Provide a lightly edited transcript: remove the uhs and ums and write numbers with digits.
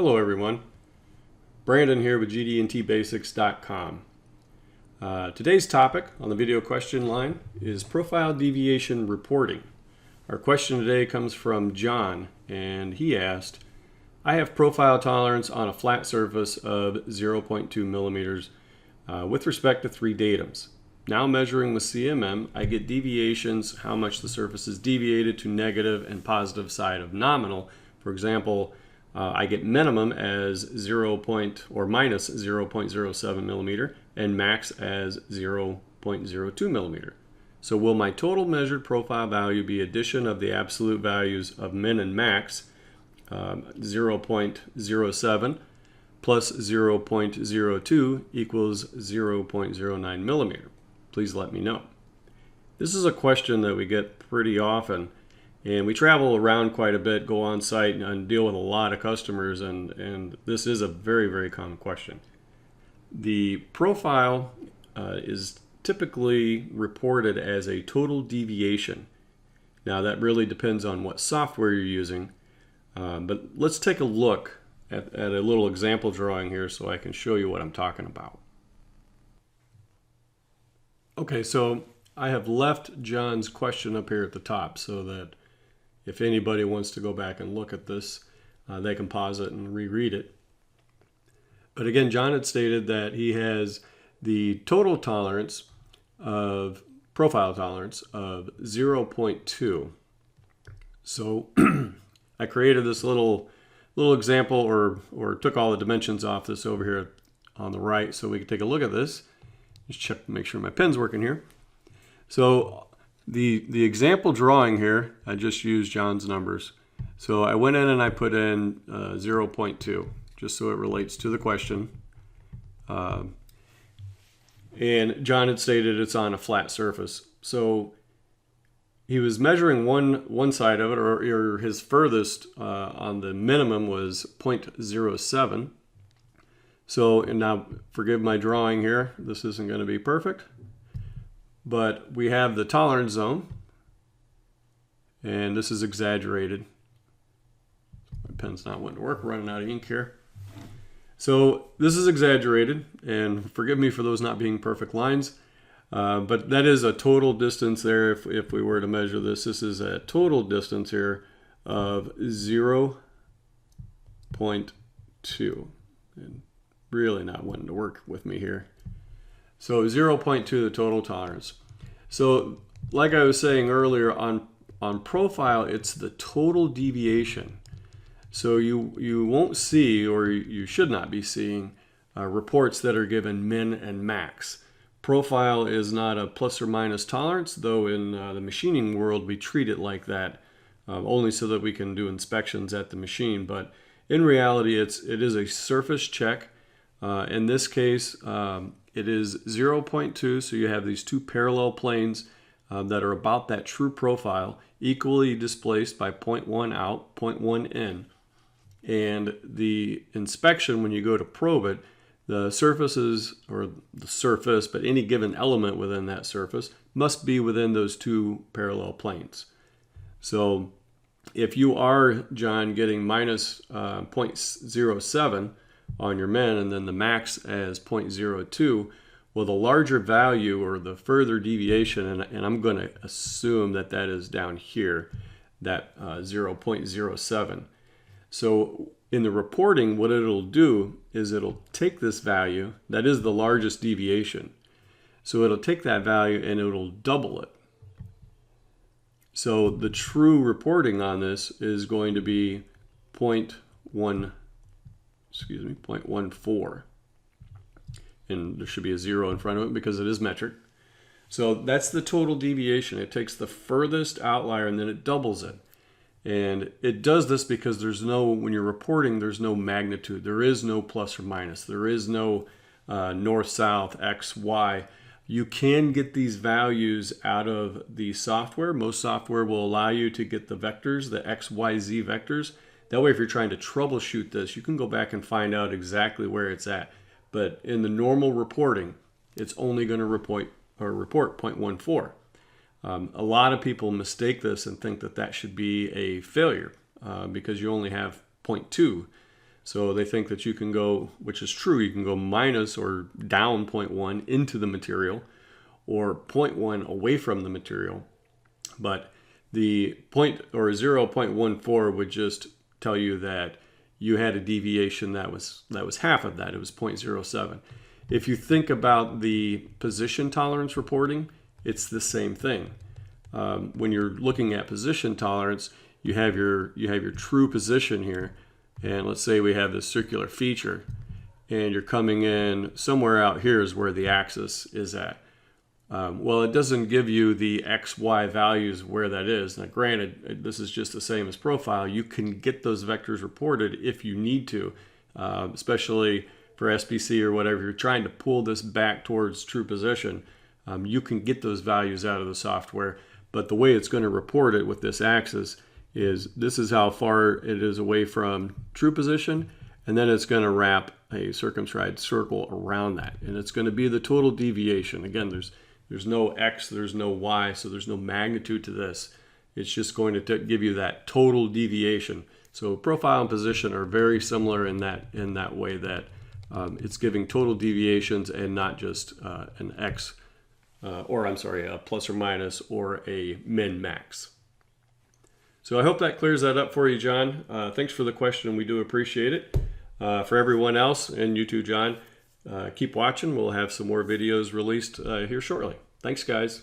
Hello everyone, Brandon here with GD&TBasics.com. Today's topic on the video question line is profile deviation reporting. Our question today comes from John, and he asked, I have profile tolerance on a flat surface of 0.2 millimeters with respect to 3 datums. Now measuring with CMM, I get deviations, how much the surface is deviated to negative and positive side of nominal. For example, I get minimum as 0. Or minus 0.07 millimeter and max as 0.02 millimeter. So will my total measured profile value be addition of the absolute values of min and max, 0.07 plus 0.02 equals 0.09 millimeter? Please let me know. This is a question that we get pretty often. And we travel around quite a bit, go on site and deal with a lot of customers, and this is a very, very common question. The profile is typically reported as a total deviation. Now that really depends on what software you're using, but let's take a look at a little example drawing here so I can show you what I'm talking about. Okay, so I have left John's question up here at the top so that if anybody wants to go back and look at this, they can pause it and reread it. But again, John had stated that he has the total tolerance of profile tolerance of 0.2. So I created this little example or took all the dimensions off this over here on the right so we can take a look at this. Just check to make sure my pen's working here. So the example drawing here, I just used John's numbers. So I went in and I put in 0.2, just so it relates to the question. And John had stated it's on a flat surface. So he was measuring one side of it, or his furthest on the minimum was 0.07. So, and now forgive my drawing here, this isn't going to be perfect. But we have the tolerance zone, and this is exaggerated. My pen's not wanting to work, running out of ink here. So this is exaggerated, and forgive me for those not being perfect lines, but that is a total distance there. If we were to measure this, this is a total distance here of 0.2, and really not wanting to work with me here. So 0.2, the total tolerance. So like I was saying earlier, on profile, it's the total deviation. So you won't see, or you should not be seeing, reports that are given min and max. Profile is not a plus or minus tolerance, though in the machining world we treat it like that, only so that we can do inspections at the machine. But in reality, it is a surface check. In this case, it is 0.2, so you have these two parallel planes that are about that true profile, equally displaced by 0.1 out, 0.1 in. And the inspection, when you go to probe it, the surfaces, or the surface, but any given element within that surface, must be within those two parallel planes. So if you are, John, getting minus 0.07, on your min, and then the max as 0.02, well, the larger value or the further deviation, and I'm going to assume that that is down here, that 0.07. So in the reporting, what it'll do is it'll take this value, that is the largest deviation. So it'll take that value and it'll double it. So the true reporting on this is going to be 0.14, and there should be a 0 in front of it because it is metric. So that's the total deviation. It takes the furthest outlier and then it doubles it. And it does this because there's no, when you're reporting, there's no magnitude. There is no plus or minus. There is no north, south, X, Y. You can get these values out of the software. Most software will allow you to get the vectors, the X, Y, Z vectors. That way, if you're trying to troubleshoot this, you can go back and find out exactly where it's at. But in the normal reporting, it's only going to report 0.14. A lot of people mistake this and think that that should be a failure because you only have 0.2. So they think that you can go, which is true, you can go minus or down 0.1 into the material or 0.1 away from the material. But the 0.14 would just tell you that you had a deviation that was half of that. It was 0.07. If you think about the position tolerance reporting, it's the same thing. When you're looking at position tolerance, you have your true position here, and let's say we have this circular feature, and you're coming in somewhere out here is where the axis is at. Well, it doesn't give you the X, Y values where that is. Now, granted, this is just the same as profile. You can get those vectors reported if you need to, especially for SPC or whatever. You're trying to pull this back towards true position. You can get those values out of the software, but the way it's going to report it with this axis is this is how far it is away from true position, and then it's going to wrap a circumscribed circle around that, and it's going to be the total deviation. Again, there's no X, there's no Y, so there's no magnitude to this. It's just going to give you that total deviation. So profile and position are very similar in that way that it's giving total deviations and not just an X, a plus or minus or a min max. So I hope that clears that up for you, John. Thanks for the question. We do appreciate it. For everyone else, and you too, John, keep watching. We'll have some more videos released here shortly. Thanks, guys.